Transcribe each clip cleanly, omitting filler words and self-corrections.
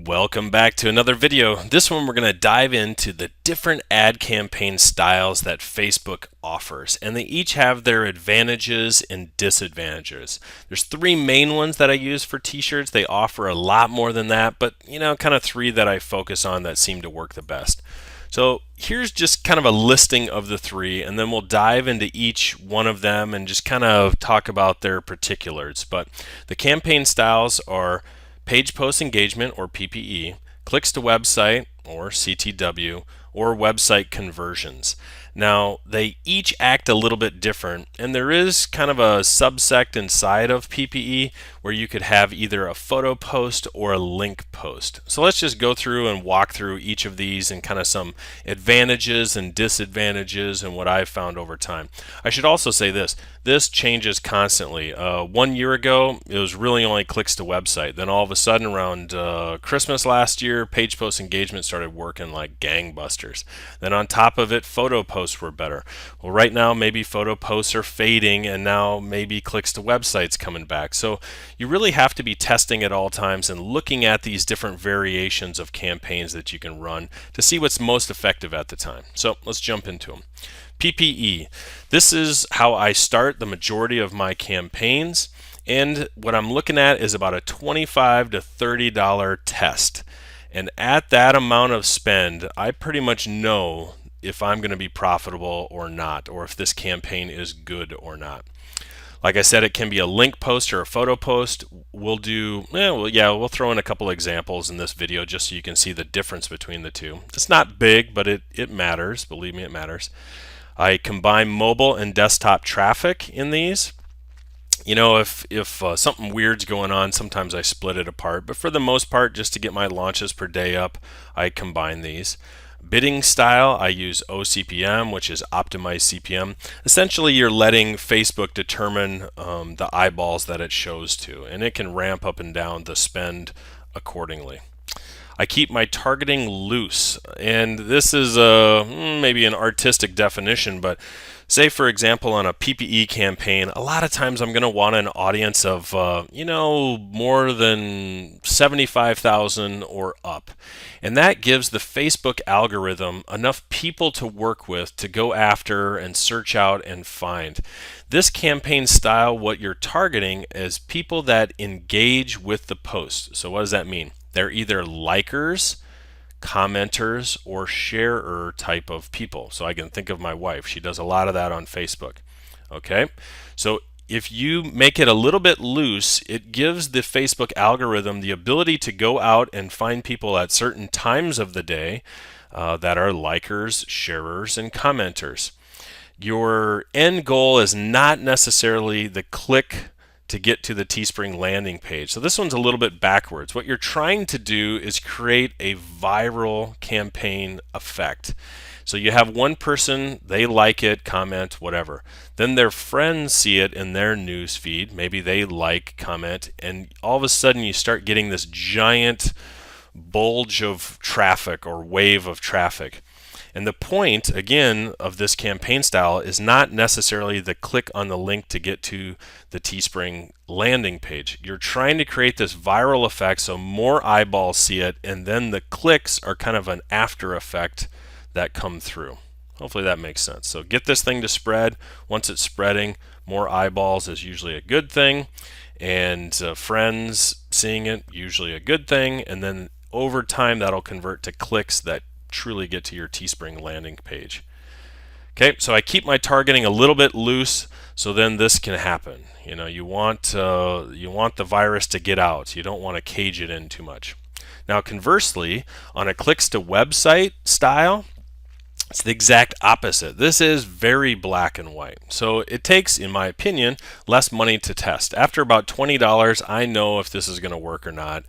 Welcome back to another video. This one we're going to dive into the different ad campaign styles that Facebook offers, and they each have their advantages and disadvantages. There's three main ones that I use for t-shirts. They offer a lot more than that, but kind of three that I focus on that seem to work the best. So here's just kind of a listing of the three, and then we'll dive into each one of them and just kind of talk about their particulars. But the campaign styles are page post engagement, or PPE, clicks to website, or CTW, or website conversions. Now, they each act a little bit different, and there is kind of a subsect inside of PPE where you could have either a photo post or a link post. So let's just go through and walk through each of these and kind of some advantages and disadvantages and what I've found over time. I should also say this changes constantly. 1 year ago, it was really only clicks to website. Then all of a sudden around Christmas last year, page post engagement started working like gangbusters. Then on top of it, photo posts were better. Well, right now maybe photo posts are fading, and now maybe clicks to websites coming back. So you really have to be testing at all times and looking at these different variations of campaigns that you can run to see what's most effective at the time. So let's jump into them. PPE. This is how I start the majority of my campaigns, and what I'm looking at is about a $25 to $30 test. And at that amount of spend, I pretty much know if I'm going to be profitable or not, or if this campaign is good or not. Like I said, it can be a link post or a photo post. We'll throw in a couple examples in this video just so you can see the difference between the two. It's not big, but it matters. Believe me, it matters. I combine mobile and desktop traffic in these. If something weird's going on, sometimes I split it apart, but for the most part, just to get my launches per day up, I combine these. Bidding style, I use OCPM, which is optimized CPM. Essentially, you're letting Facebook determine the eyeballs that it shows to, and it can ramp up and down the spend accordingly. I keep my targeting loose, and this is maybe an artistic definition, but say for example on a PPE campaign, a lot of times I'm going to want an audience of more than 75,000 or up, and that gives the Facebook algorithm enough people to work with to go after and search out and find. This campaign style, what you're targeting is people that engage with the post. So what does that mean? They're either likers, commenters, or sharer type of people. So I can think of my wife. She does a lot of that on Facebook. Okay, so if you make it a little bit loose, it gives the Facebook algorithm the ability to go out and find people at certain times of the day that are likers, sharers, and commenters. Your end goal is not necessarily the click to get to the Teespring landing page. So this one's a little bit backwards. What you're trying to do is create a viral campaign effect. So you have one person, they like it, comment, whatever. Then their friends see it in their news feed. Maybe they like, comment, and all of a sudden you start getting this giant bulge of traffic or wave of traffic. And the point, again, of this campaign style is not necessarily the click on the link to get to the Teespring landing page. You're trying to create this viral effect so more eyeballs see it, and then the clicks are kind of an after effect that come through. Hopefully that makes sense. So get this thing to spread. Once it's spreading, more eyeballs is usually a good thing, and friends seeing it, usually a good thing, and then over time that'll convert to clicks that truly get to your Teespring landing page. Okay, so I keep my targeting a little bit loose, so then this can happen. You want the virus to get out. You don't want to cage it in too much. Now, conversely, on a clicks to website style, it's the exact opposite. This is very black and white. So it takes, in my opinion, less money to test. After about $20, I know if this is going to work or not.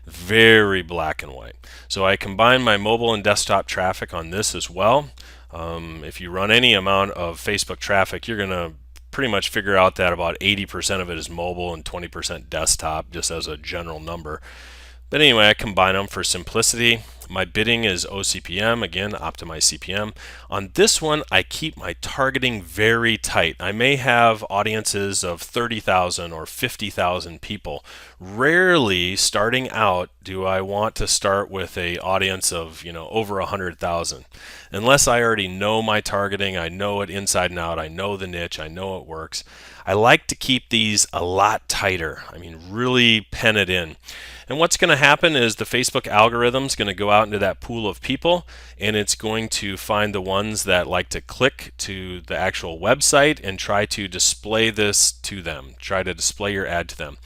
Very black and white. So I combine my mobile and desktop traffic on this as well. If you run any amount of Facebook traffic, you're going to pretty much figure out that about 80% of it is mobile and 20% desktop, just as a general number. But anyway, I combine them for simplicity. My bidding is OCPM, again, optimize CPM. On this one, I keep my targeting very tight. I may have audiences of 30,000 or 50,000 people. Rarely, starting out, do I want to start with a audience of, over 100,000. Unless I already know my targeting, I know it inside and out, I know the niche, I know it works. I like to keep these a lot tighter. I mean, really pen it in. And what's going to happen is the Facebook algorithm is going to go out into that pool of people, and it's going to find the ones that like to click to the actual website and try to display this to them, try to display your ad to them.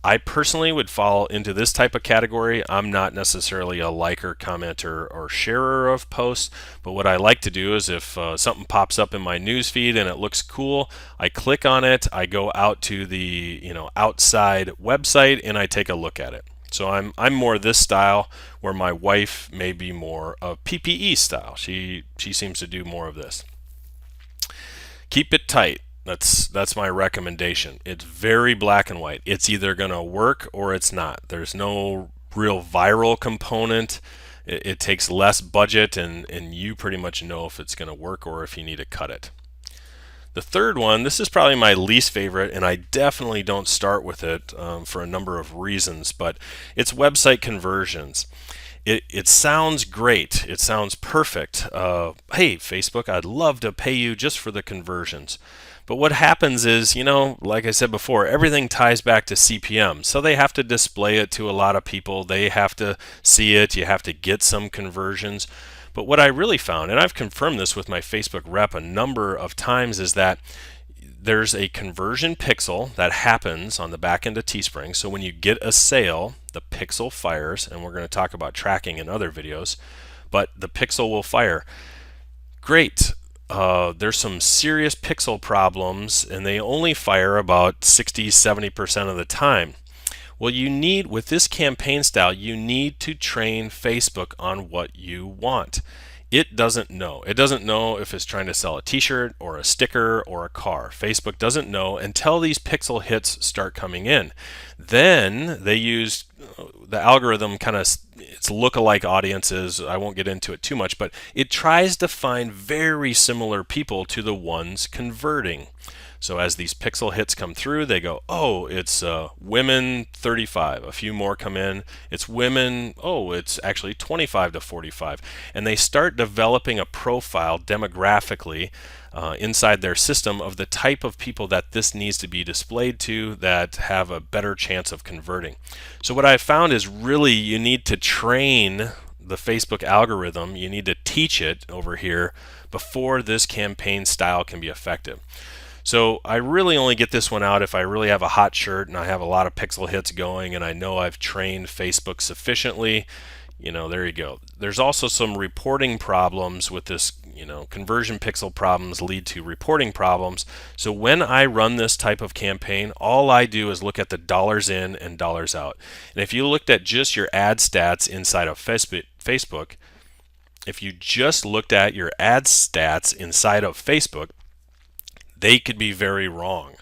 I personally would fall into this type of category. I'm not necessarily a liker, commenter, or sharer of posts, but what I like to do is if something pops up in my news feed and it looks cool, I click on it, I go out to the outside website and I take a look at it. So I'm more this style, where my wife may be more of PPE style. She seems to do more of this. Keep it tight. That's my recommendation. It's very black and white. It's either going to work or it's not. There's no real viral component. It takes less budget, and you pretty much know if it's going to work or if you need to cut it. The third one, this is probably my least favorite, and I definitely don't start with it for a number of reasons, but it's website conversions. It sounds great. It sounds perfect. Hey, Facebook, I'd love to pay you just for the conversions. But what happens is, like I said before, everything ties back to CPM. So they have to display it to a lot of people. They have to see it. You have to get some conversions. But what I really found, and I've confirmed this with my Facebook rep a number of times, is that there's a conversion pixel that happens on the back end of Teespring. So when you get a sale, the pixel fires, and we're going to talk about tracking in other videos, but the pixel will fire. Great. There's some serious pixel problems, and they only fire about 60-70% of the time. Well, with this campaign style, you need to train Facebook on what you want. It doesn't know. It doesn't know if it's trying to sell a t-shirt or a sticker or a car. Facebook doesn't know until these pixel hits start coming in. Then they use the algorithm it's lookalike audiences. I won't get into it too much, but it tries to find very similar people to the ones converting. So as these pixel hits come through, they go, oh, it's women 35. A few more come in. It's women, oh, it's actually 25 to 45. And they start developing a profile demographically inside their system of the type of people that this needs to be displayed to that have a better chance of converting. So what I've found is really you need to train the Facebook algorithm. You need to teach it over here before this campaign style can be effective. So I really only get this one out if I really have a hot shirt and I have a lot of pixel hits going and I know I've trained Facebook sufficiently. There you go. There's also some reporting problems with this. Conversion pixel problems lead to reporting problems. So when I run this type of campaign, all I do is look at the dollars in and dollars out. And if you looked at just your ad stats inside of Facebook, if you just looked at your ad stats inside of Facebook, they could be very wrong.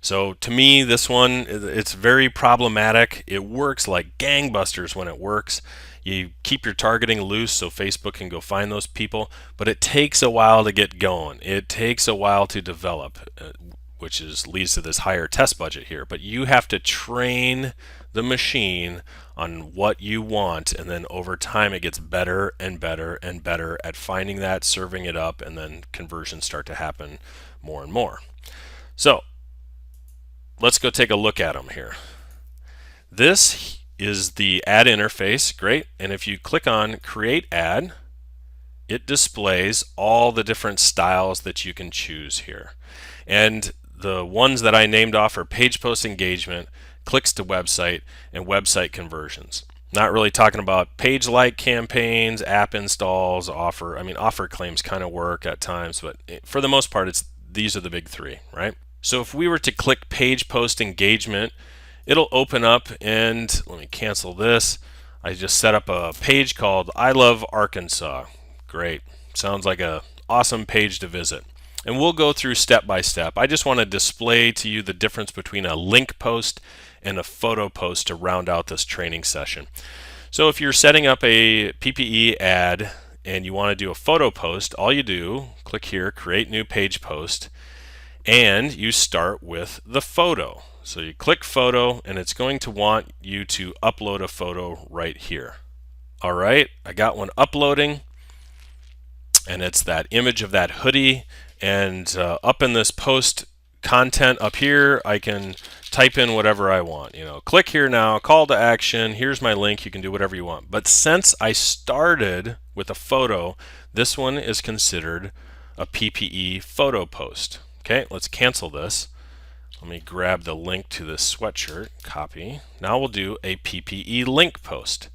So to me, this one, it's very problematic. It works like gangbusters when it works. You keep your targeting loose so Facebook can go find those people, but it takes a while to get going. It takes a while to develop, which leads to this higher test budget here. But you have to train the machine on what you want, and then over time it gets better and better and better at finding that, serving it up, and then conversions start to happen more and more. So let's go take a look at them here. This is the ad interface. Great. And if you click on create ad, it displays all the different styles that you can choose here. And the ones that I named off are page post engagement, clicks to website, and website conversions. Not really talking about page like campaigns, app installs, offer. I mean, offer claims kind of work at times, but for the most part, these are the big three, right? So if we were to click page post engagement, it'll open up, and let me cancel this. I just set up a page called I Love Arkansas. Great. Sounds like an awesome page to visit. And we'll go through step by step. I just want to display to you the difference between a link post and a photo post to round out this training session. So if you're setting up a PPE ad and you want to do a photo post, all you do, click here, create new page post, and you start with the photo. So you click photo and it's going to want you to upload a photo right here. All right, I got one uploading, and it's that image of that hoodie. And up in this post content up here, I can type in whatever I want. Click here now, call to action, here's my link, you can do whatever you want. But since I started with a photo, this one is considered a PPE photo post. Okay, let's cancel this. Let me grab the link to this sweatshirt, copy. Now we'll do a PPE link post.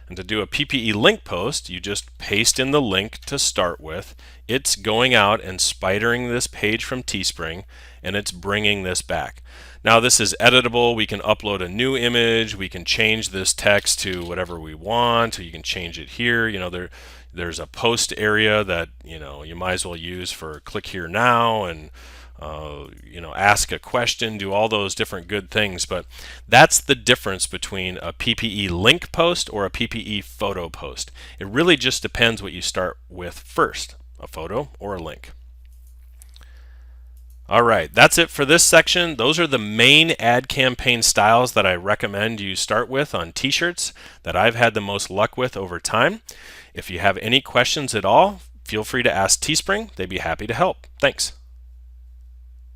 And to do a PPE link post, you just paste in the link to start with. It's going out and spidering this page from Teespring, and it's bringing this back. Now this is editable. We can upload a new image. We can change this text to whatever we want. You can change it here. There's a post area that you might as well use for click here now and ask a question, do all those different good things. But that's the difference between a PPE link post or a PPE photo post. It really just depends what you start with first, a photo or a link. All right, that's it for this section. Those are the main ad campaign styles that I recommend you start with on t-shirts that I've had the most luck with over time. If you have any questions at all, feel free to ask Teespring. They'd be happy to help. Thanks.